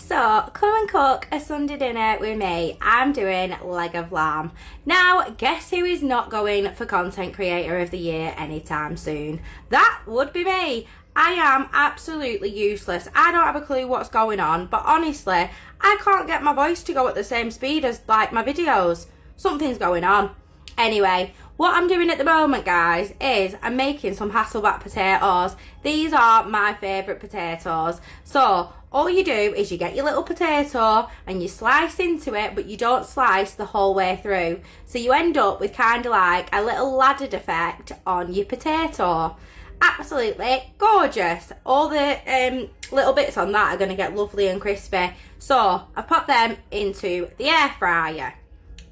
So, come and cook a Sunday dinner with me. I'm doing leg of lamb. Now, guess who is not going for Content Creator of the Year anytime soon? That would be me. I am absolutely useless. I don't have a clue what's going on, but honestly, I can't get my voice to go at the same speed as like my videos. Something's going on. Anyway, what I'm doing at the moment, guys, is I'm making some Hasselback potatoes. These are my favourite potatoes. So, all you do is you get your little potato and you slice into it, but you don't slice the whole way through. So you end up with kind of like a little laddered effect on your potato. Absolutely gorgeous. All the little bits on that are going to get lovely and crispy. So I've popped them into the air fryer.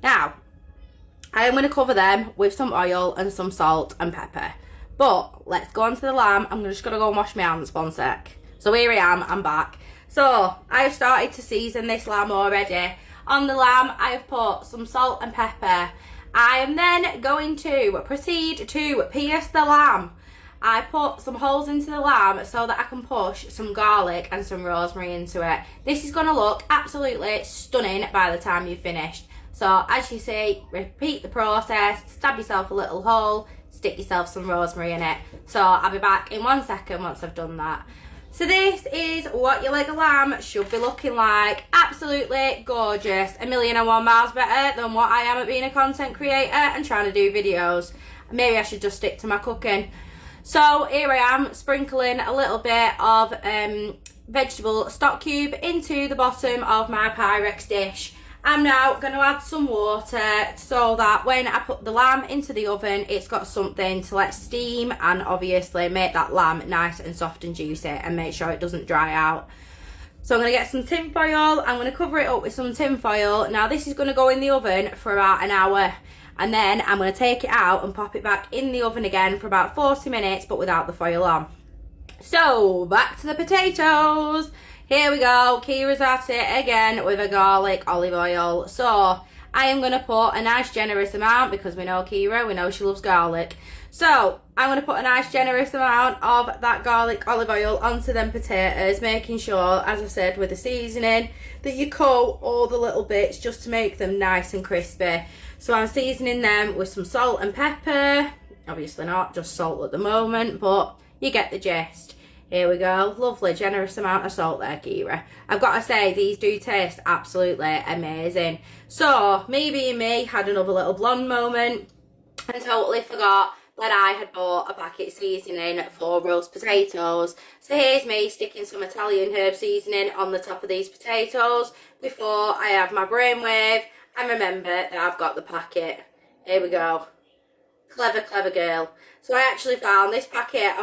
Now, I am going to cover them with some oil and some salt and pepper. But let's go on to the lamb. I'm just going to go and wash my hands one sec. So here I am, I'm back. So I've started to season this lamb already. On the lamb, I've put some salt and pepper. I am then going to proceed to pierce the lamb. I put some holes into the lamb so that I can push some garlic and some rosemary into it. This is going to look absolutely stunning by the time you've finished. So as you see, repeat the process, stab yourself a little hole, stick yourself some rosemary in it. So I'll be back in 1 second once I've done that. So this is what your leg of lamb should be looking like. Absolutely gorgeous. A million and one miles better than what I am at being a content creator and trying to do videos. Maybe I should just stick to my cooking. So here I am sprinkling a little bit of vegetable stock cube into the bottom of my Pyrex dish. I'm now going to add some water so that when I put the lamb into the oven, it's got something to let steam and obviously make that lamb nice and soft and juicy and make sure it doesn't dry out. So I'm going to get some tin foil. I'm going to cover it up with some tin foil. Now this is going to go in the oven for about an hour. And then I'm going to take it out and pop it back in the oven again for about 40 minutes, but without the foil on. So back to the potatoes. Here we go, Keira's at it again with a garlic olive oil. So I am going to put a nice generous amount because we know Keira, we know she loves garlic. So I'm going to put a nice generous amount of that garlic olive oil onto them potatoes, making sure, as I said, with the seasoning, that you coat all the little bits just to make them nice and crispy. So I'm seasoning them with some salt and pepper. Obviously not just salt at the moment, but you get the gist. Here we go, lovely generous amount of salt there, Keira. I've got to say, these do taste absolutely amazing. So, me being me, had another little blonde moment and totally forgot that I had bought a packet seasoning for roast potatoes. So here's me sticking some Italian herb seasoning on the top of these potatoes before I have my brainwave and remember that I've got the packet. Here we go. Clever, clever girl. So I actually found this packet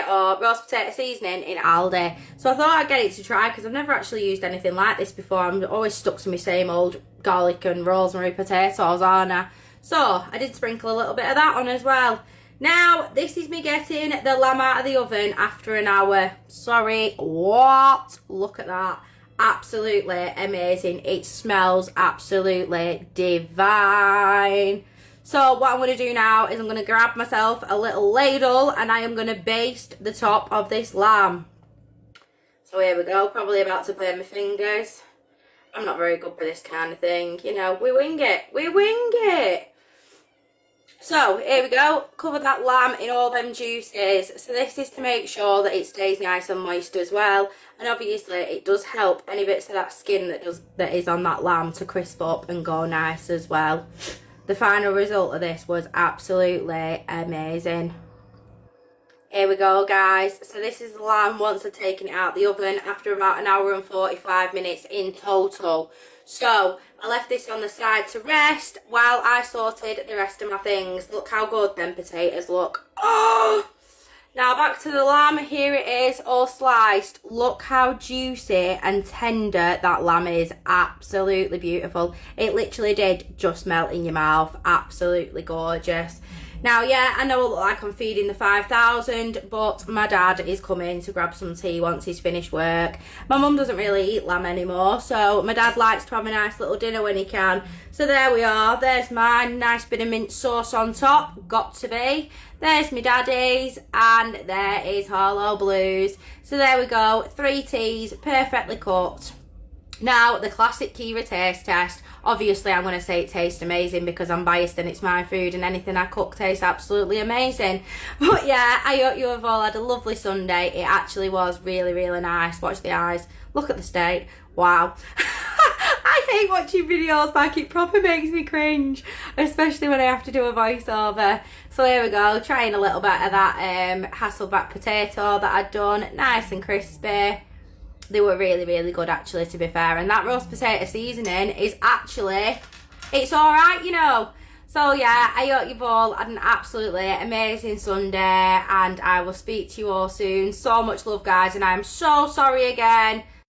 of roast potato seasoning in Aldi. So I thought I'd get it to try because I've never actually used anything like this before. I'm always stuck to my same old garlic and rosemary potatoes, aren't I? So I did sprinkle a little bit of that on as well. Now, this is me getting the lamb out of the oven after an hour. Sorry, what? Look at that. Absolutely amazing. It smells absolutely divine. So what I'm going to do now is I'm going to grab myself a little ladle and I am going to baste the top of this lamb. So here we go, probably about to burn my fingers. I'm not very good for this kind of thing, you know, we wing it. So here we go, cover that lamb in all them juices. So this is to make sure that it stays nice and moist as well. And obviously it does help any bits of that skin that is on that lamb to crisp up and go nice as well. The final result of this was absolutely amazing. Here we go, guys. So this is the lamb once I've taken it out the oven after about an hour and 45 minutes in total. So I left this on the side to rest while I sorted the rest of my things. Look how good them potatoes look. Oh! Now back to the lamb. Here it is, all sliced. Look how juicy and tender that lamb is. Absolutely beautiful. It literally did just melt in your mouth. Absolutely gorgeous. Now, yeah, I know I look like I'm feeding the 5,000, but my dad is coming to grab some tea once he's finished work. My mum doesn't really eat lamb anymore, so my dad likes to have a nice little dinner when he can. So there we are. There's mine. Nice bit of mint sauce on top. Got to be. There's my daddy's, and there is Harlow Blues. So there we go. 3 teas, perfectly cooked. Now, the classic Keira taste test. Obviously, I'm going to say it tastes amazing because I'm biased and it's my food and anything I cook tastes absolutely amazing. But yeah, I hope you have all had a lovely Sunday. It actually was really, really nice. Watch the eyes. Look at the state. Wow. I hate watching videos back. It proper makes me cringe, especially when I have to do a voiceover. So here we go, trying a little bit of that Hasselback potato that I'd done. Nice and crispy. They were really, really good actually, to be fair. And that roast potato seasoning is actually, it's alright, you know. So yeah, I hope you've all had an absolutely amazing Sunday, and I will speak to you all soon. So much love, guys, and I'm so sorry again